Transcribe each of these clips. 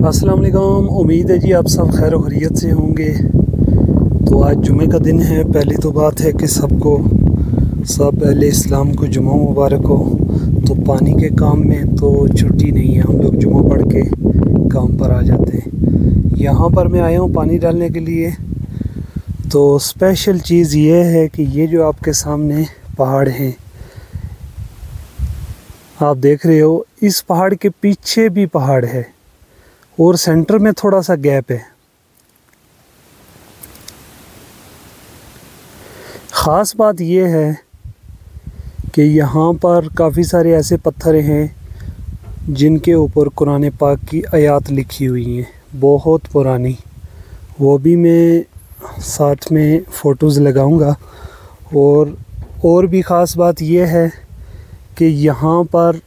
अस्सलाम वालेकुम। उम्मीद है जी आप सब खैर खैरियत से होंगे। तो आज जुमे का दिन है। पहली तो बात है कि सब अहले इस्लाम को जुमा मुबारक हो। तो पानी के काम में तो छुट्टी नहीं है, हम लोग जुमा पढ़ के काम पर आ जाते हैं। यहाँ पर मैं आया हूँ पानी डालने के लिए। तो स्पेशल चीज़ ये है कि ये जो आपके सामने पहाड़ हैं आप देख रहे हो, इस पहाड़ के पीछे भी पहाड़ है और सेंटर में थोड़ा सा गैप है। ख़ास बात यह है कि यहाँ पर काफ़ी सारे ऐसे पत्थर हैं जिनके ऊपर कुरान पाक की आयत लिखी हुई हैं, बहुत पुरानी। वो भी मैं साथ में फ़ोटोज़ लगाऊंगा। और भी ख़ास बात यह है कि यहाँ पर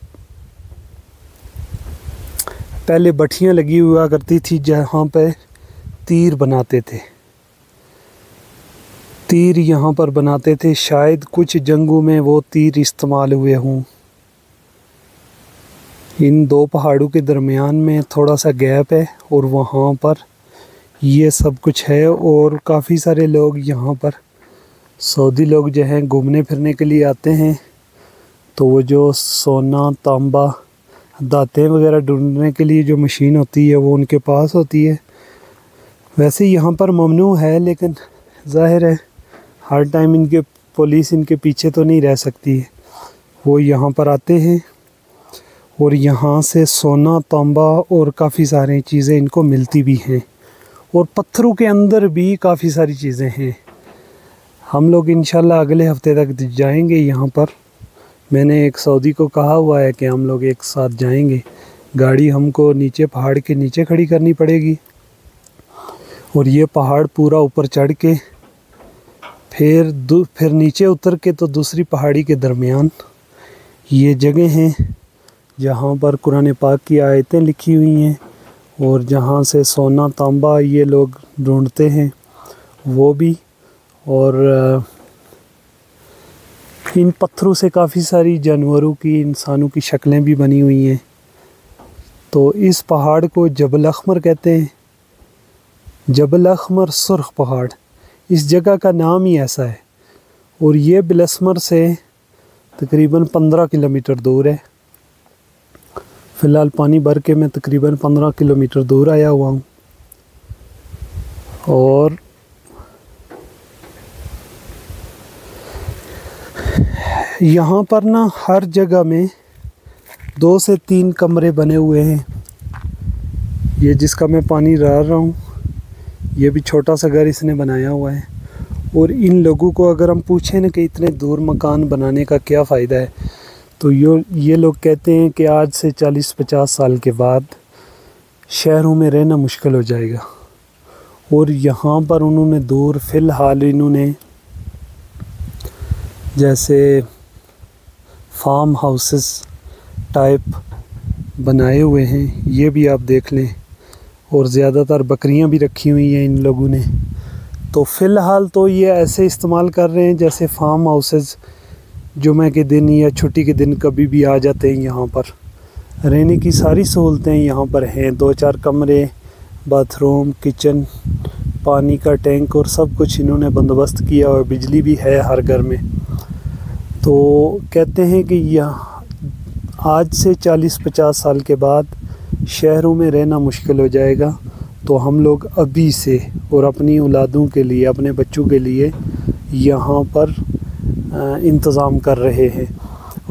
पहले भट्टियाँ लगी हुआ करती थी जहाँ पे तीर बनाते थे। तीर यहाँ पर बनाते थे, शायद कुछ जंगों में वो तीर इस्तेमाल हुए हों। इन दो पहाड़ों के दरमियान में थोड़ा सा गैप है और वहाँ पर ये सब कुछ है। और काफ़ी सारे लोग यहाँ पर सऊदी लोग जो हैं घूमने फिरने के लिए आते हैं। तो वो जो सोना तांबा दातें वगैरह ढूंढने के लिए जो मशीन होती है वो उनके पास होती है। वैसे यहाँ पर ममनू है, लेकिन ज़ाहिर है हर टाइम पुलिस इनके पीछे तो नहीं रह सकती है। वो यहाँ पर आते हैं और यहाँ से सोना तांबा और काफ़ी सारी चीज़ें इनको मिलती भी हैं। और पत्थरों के अंदर भी काफ़ी सारी चीज़ें हैं। हम लोग इंशाल्लाह अगले हफ्ते तक जाएंगे यहाँ पर। मैंने एक सऊदी को कहा हुआ है कि हम लोग एक साथ जाएंगे। गाड़ी हमको नीचे पहाड़ के नीचे खड़ी करनी पड़ेगी और ये पहाड़ पूरा ऊपर चढ़ के फिर नीचे उतर के तो दूसरी पहाड़ी के दरमियान ये जगह हैं जहाँ पर कुरान पाक की आयतें लिखी हुई हैं। और जहाँ से सोना तांबा ये लोग ढूंढते हैं वो भी। और इन पत्थरों से काफ़ी सारी जानवरों की, इंसानों की शक्लें भी बनी हुई हैं। तो इस पहाड़ को जबल अखमर कहते हैं। जबल अखमर सुर्ख पहाड़, इस जगह का नाम ही ऐसा है। और ये बिलस्मर से तकरीबन 15 किलोमीटर दूर है। फ़िलहाल पानी भर के मैं तकरीबन 15 किलोमीटर दूर आया हुआ हूँ। और यहाँ पर ना हर जगह में 2 से 3 कमरे बने हुए हैं। ये जिसका मैं पानी डाल रहा हूँ ये भी छोटा सा घर इसने बनाया हुआ है। और इन लोगों को अगर हम पूछें ना कि इतने दूर मकान बनाने का क्या फ़ायदा है, तो ये लोग कहते हैं कि आज से 40-50 साल के बाद शहरों में रहना मुश्किल हो जाएगा। और यहाँ पर उन्होंने दूर फ़िलहाल इन्होंने जैसे फार्म हाउसेस टाइप बनाए हुए हैं, ये भी आप देख लें। और ज़्यादातर बकरियां भी रखी हुई हैं इन लोगों ने। तो फ़िलहाल तो ये ऐसे इस्तेमाल कर रहे हैं जैसे फार्म हाउसेस जुमे के दिन या छुट्टी के दिन कभी भी आ जाते हैं। यहाँ पर रहने की सारी सहूलतें यहाँ पर हैं। 2-4 कमरे, बाथरूम, किचन, पानी का टैंक और सब कुछ इन्होंने बंदोबस्त किया और बिजली भी है हर घर में। तो कहते हैं कि यह आज से 40-50 साल के बाद शहरों में रहना मुश्किल हो जाएगा। तो हम लोग अभी से और अपनी औलादों के लिए, अपने बच्चों के लिए यहाँ पर इंतज़ाम कर रहे हैं।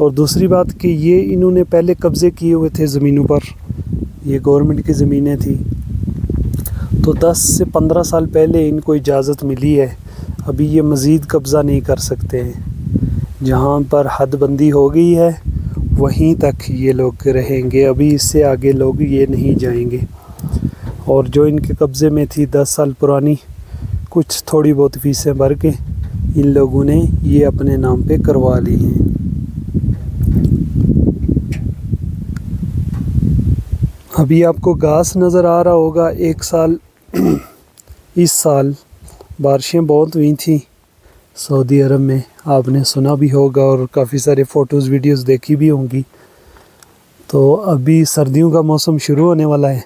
और दूसरी बात कि ये इन्होंने पहले कब्ज़े किए हुए थे ज़मीनों पर, ये गवर्नमेंट की ज़मीनें थी। तो 10 से 15 साल पहले इनको इजाज़त मिली है। अभी ये मज़ीद कब्ज़ा नहीं कर सकते हैं। जहाँ पर हदबंदी हो गई है वहीं तक ये लोग रहेंगे, अभी इससे आगे लोग ये नहीं जाएंगे। और जो इनके कब्ज़े में थी 10 साल पुरानी, कुछ थोड़ी बहुत फीसें भर के इन लोगों ने ये अपने नाम पे करवा ली हैं। अभी आपको घास नज़र आ रहा होगा। एक साल इस साल बारिशें बहुत हुई थी सऊदी अरब में, आपने सुना भी होगा और काफ़ी सारे फ़ोटोज़ वीडियोज़ देखी भी होंगी। तो अभी सर्दियों का मौसम शुरू होने वाला है।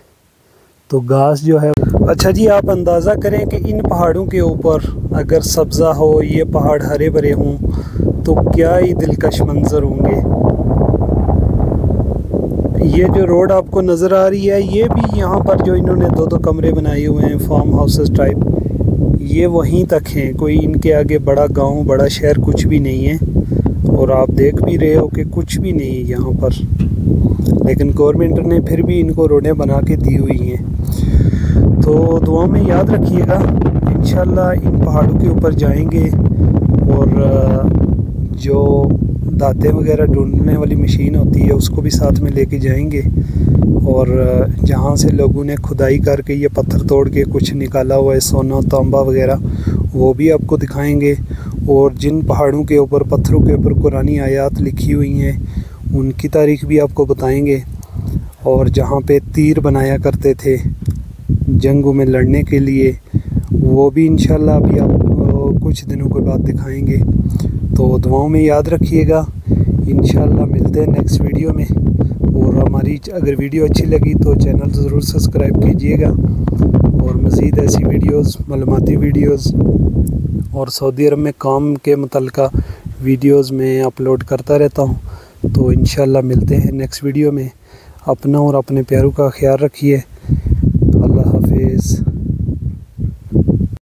तो घास जो है। अच्छा जी, आप अंदाज़ा करें कि इन पहाड़ों के ऊपर अगर सब्ज़ा हो, ये पहाड़ हरे भरे हों, तो क्या ही दिलकश मंज़र होंगे। ये जो रोड आपको नज़र आ रही है, ये भी यहाँ पर जो इन्होंने दो दो कमरे बनाए हुए हैं फार्म हाउसेस टाइप, ये वहीं तक हैं। कोई इनके आगे बड़ा गांव, बड़ा शहर कुछ भी नहीं है। और आप देख भी रहे हो कि कुछ भी नहीं है यहाँ पर, लेकिन गवर्नमेंट ने फिर भी इनको रोडें बना के दी हुई हैं। तो दुआ में याद रखिएगा, इंशाल्लाह इन पहाड़ों के ऊपर जाएंगे और जो दाते वगैरह ढूंढने वाली मशीन होती है उसको भी साथ में लेके जाएंगे। और जहाँ से लोगों ने खुदाई करके ये पत्थर तोड़ के कुछ निकाला हुआ है, सोना तांबा वगैरह, वो भी आपको दिखाएंगे। और जिन पहाड़ों के ऊपर, पत्थरों के ऊपर कुरानी आयात लिखी हुई हैं, उनकी तारीख भी आपको बताएंगे। और जहाँ पे तीर बनाया करते थे जंगों में लड़ने के लिए, वो भी इंशाल्लाह अभी आपको कुछ दिनों के बाद दिखाएंगे। तो दुआओं में याद रखिएगा। इंशाल्लाह मिलते हैं नेक्स्ट वीडियो में। और हमारी अगर वीडियो अच्छी लगी तो चैनल ज़रूर सब्सक्राइब कीजिएगा। और मज़ीद ऐसी वीडियोस, मालूमाती वीडियोस और सऊदी अरब में काम के मुतल्लिक़ा वीडियोस में अपलोड करता रहता हूँ। तो इंशाल्लाह मिलते हैं नेक्स्ट वीडियो में। अपना और अपने प्यारों का ख्याल रखिए।